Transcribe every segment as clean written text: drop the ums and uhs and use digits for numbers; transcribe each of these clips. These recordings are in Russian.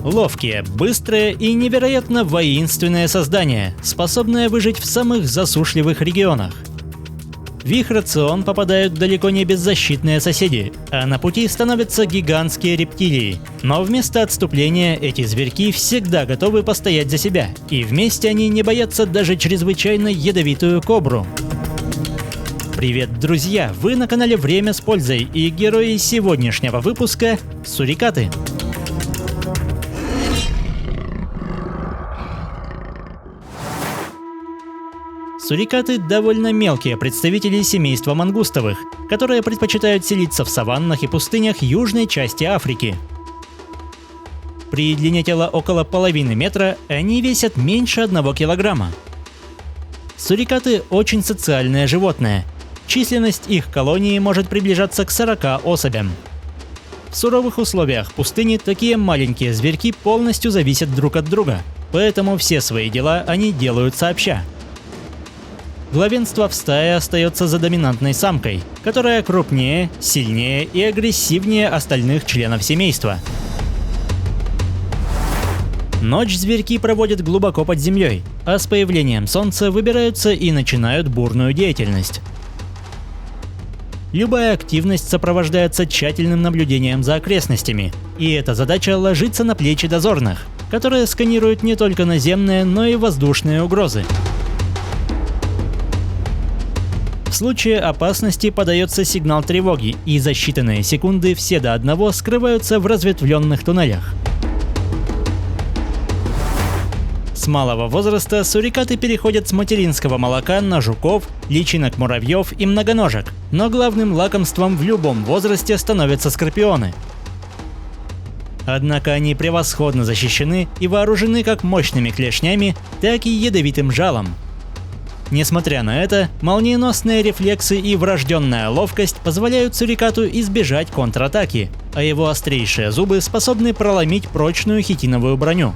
Ловкие, быстрые и невероятно воинственные создания, способные выжить в самых засушливых регионах. В их рацион попадают далеко не беззащитные соседи, а на пути становятся гигантские рептилии. Но вместо отступления эти зверьки всегда готовы постоять за себя, и вместе они не боятся даже чрезвычайно ядовитую кобру. Привет, друзья! Вы на канале Время с пользой, и герои сегодняшнего выпуска – сурикаты. Сурикаты – довольно мелкие представители семейства мангустовых, которые предпочитают селиться в саваннах и пустынях южной части Африки. При длине тела около половины метра они весят меньше 1 килограмма. Сурикаты – очень социальное животное. Численность их колонии может приближаться к 40 особям. В суровых условиях пустыни такие маленькие зверьки полностью зависят друг от друга, поэтому все свои дела они делают сообща. Главенство в стае остается за доминантной самкой, которая крупнее, сильнее и агрессивнее остальных членов семейства. Ночь зверьки проводят глубоко под землей, а с появлением солнца выбираются и начинают бурную деятельность. Любая активность сопровождается тщательным наблюдением за окрестностями, и эта задача ложится на плечи дозорных, которые сканируют не только наземные, но и воздушные угрозы. В случае опасности подается сигнал тревоги, и за считанные секунды все до одного скрываются в разветвленных туннелях. С малого возраста сурикаты переходят с материнского молока на жуков, личинок муравьев и многоножек, но главным лакомством в любом возрасте становятся скорпионы. Однако они превосходно защищены и вооружены как мощными клешнями, так и ядовитым жалом. Несмотря на это, молниеносные рефлексы и врожденная ловкость позволяют сурикату избежать контратаки, а его острейшие зубы способны проломить прочную хитиновую броню.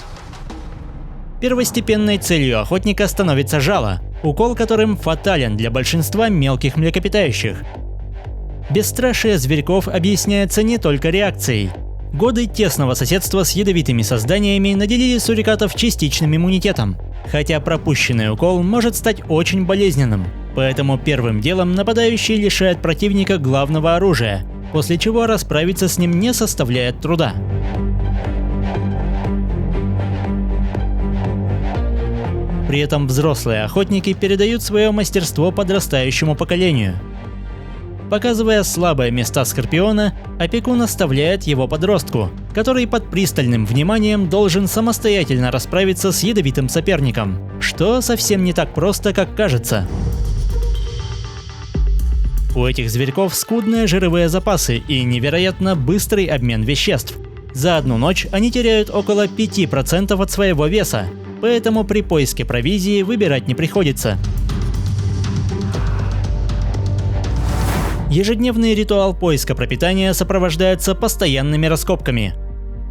Первостепенной целью охотника становится жало, укол которым фатален для большинства мелких млекопитающих. Бесстрашие зверьков объясняется не только реакцией. Годы тесного соседства с ядовитыми созданиями наделили сурикатов частичным иммунитетом, хотя пропущенный укол может стать очень болезненным, поэтому первым делом нападающий лишает противника главного оружия, после чего расправиться с ним не составляет труда. При этом взрослые охотники передают свое мастерство подрастающему поколению. Показывая слабые места скорпиона, опекун оставляет его подростку, который под пристальным вниманием должен самостоятельно расправиться с ядовитым соперником, что совсем не так просто, как кажется. У этих зверьков скудные жировые запасы и невероятно быстрый обмен веществ. За одну ночь они теряют около 5% от своего веса, поэтому при поиске провизии выбирать не приходится. Ежедневный ритуал поиска пропитания сопровождается постоянными раскопками.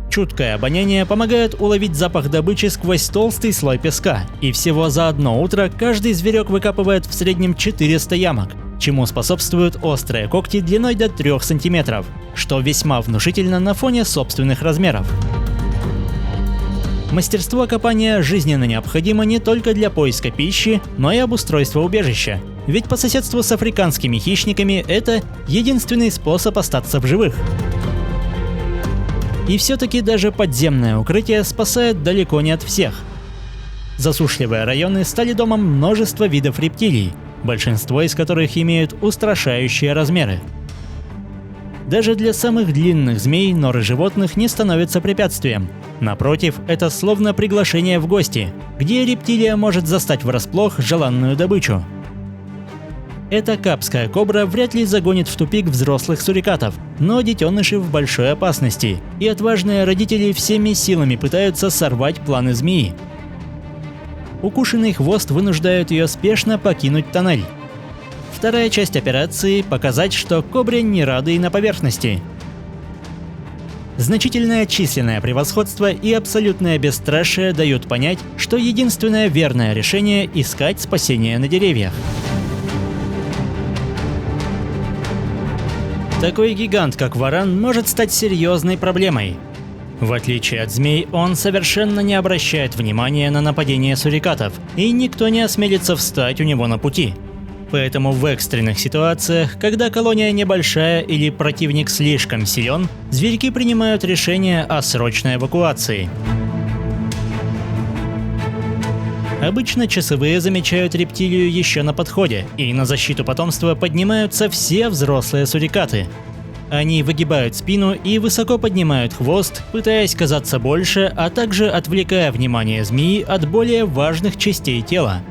Чуткое обоняние помогает уловить запах добычи сквозь толстый слой песка, и всего за одно утро каждый зверек выкапывает в среднем 400 ямок, чему способствуют острые когти длиной до 3 см, что весьма внушительно на фоне собственных размеров. Мастерство копания жизненно необходимо не только для поиска пищи, но и обустройства убежища. Ведь по соседству с африканскими хищниками это единственный способ остаться в живых. И все-таки даже подземное укрытие спасает далеко не от всех. Засушливые районы стали домом множества видов рептилий, большинство из которых имеют устрашающие размеры. Даже для самых длинных змей норы животных не становятся препятствием. Напротив, это словно приглашение в гости, где рептилия может застать врасплох желанную добычу. Эта капская кобра вряд ли загонит в тупик взрослых сурикатов, но детеныши в большой опасности, и отважные родители всеми силами пытаются сорвать планы змеи. Укушенный хвост вынуждает ее спешно покинуть тоннель. Вторая часть операции – показать, что кобре не рады и на поверхности. Значительное численное превосходство и абсолютное бесстрашие дают понять, что единственное верное решение – искать спасение на деревьях. Такой гигант, как варан, может стать серьезной проблемой. В отличие от змей, он совершенно не обращает внимания на нападение сурикатов, и никто не осмелится встать у него на пути. Поэтому в экстренных ситуациях, когда колония небольшая или противник слишком силен, зверьки принимают решение о срочной эвакуации. Обычно часовые замечают рептилию еще на подходе, и на защиту потомства поднимаются все взрослые сурикаты. Они выгибают спину и высоко поднимают хвост, пытаясь казаться больше, а также отвлекая внимание змеи от более важных частей тела.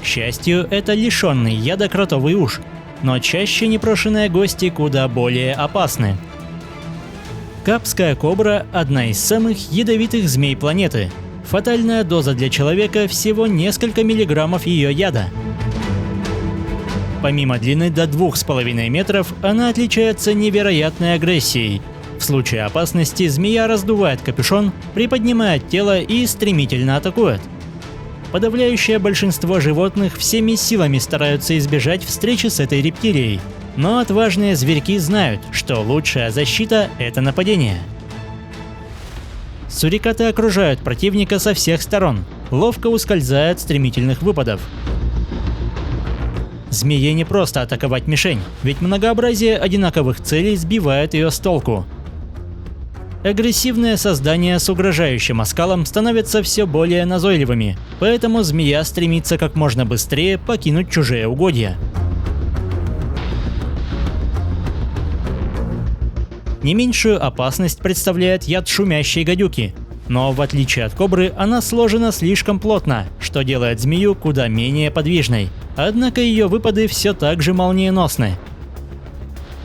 К счастью, это лишенный яда кротовый уж, но чаще непрошенные гости куда более опасны. Капская кобра – одна из самых ядовитых змей планеты. Фатальная доза для человека – всего несколько миллиграммов ее яда. Помимо длины до 2,5 метров, она отличается невероятной агрессией. В случае опасности змея раздувает капюшон, приподнимает тело и стремительно атакует. Подавляющее большинство животных всеми силами стараются избежать встречи с этой рептилией, но отважные зверьки знают, что лучшая защита – это нападение. Сурикаты окружают противника со всех сторон, ловко ускользая от стремительных выпадов. Змее не просто атаковать мишень, ведь многообразие одинаковых целей сбивает ее с толку. Агрессивные создания с угрожающим оскалом становятся все более назойливыми, поэтому змея стремится как можно быстрее покинуть чужие угодья. Не меньшую опасность представляет яд шумящей гадюки, но в отличие от кобры она сложена слишком плотно, что делает змею куда менее подвижной, однако ее выпады все так же молниеносны.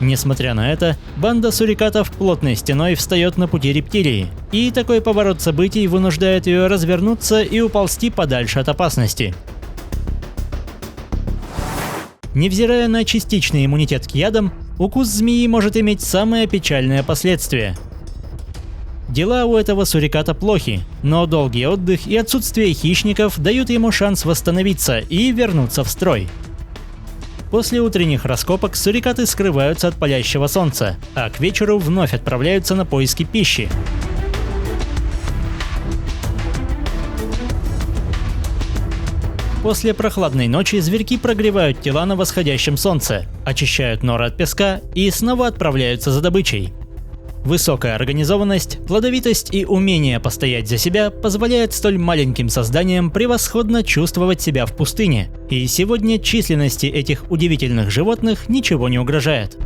Несмотря на это, банда сурикатов плотной стеной встает на пути рептилии, и такой поворот событий вынуждает ее развернуться и уползти подальше от опасности. Невзирая на частичный иммунитет к ядам, укус змеи может иметь самые печальные последствия. Дела у этого суриката плохи, но долгий отдых и отсутствие хищников дают ему шанс восстановиться и вернуться в строй. После утренних раскопок сурикаты скрываются от палящего солнца, а к вечеру вновь отправляются на поиски пищи. После прохладной ночи зверьки прогревают тела на восходящем солнце, очищают норы от песка и снова отправляются за добычей. Высокая организованность, плодовитость и умение постоять за себя позволяет столь маленьким созданиям превосходно чувствовать себя в пустыне, и сегодня численности этих удивительных животных ничего не угрожает.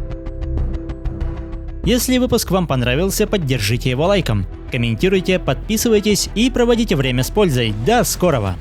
Если выпуск вам понравился, поддержите его лайком, комментируйте, подписывайтесь и проводите время с пользой. До скорого!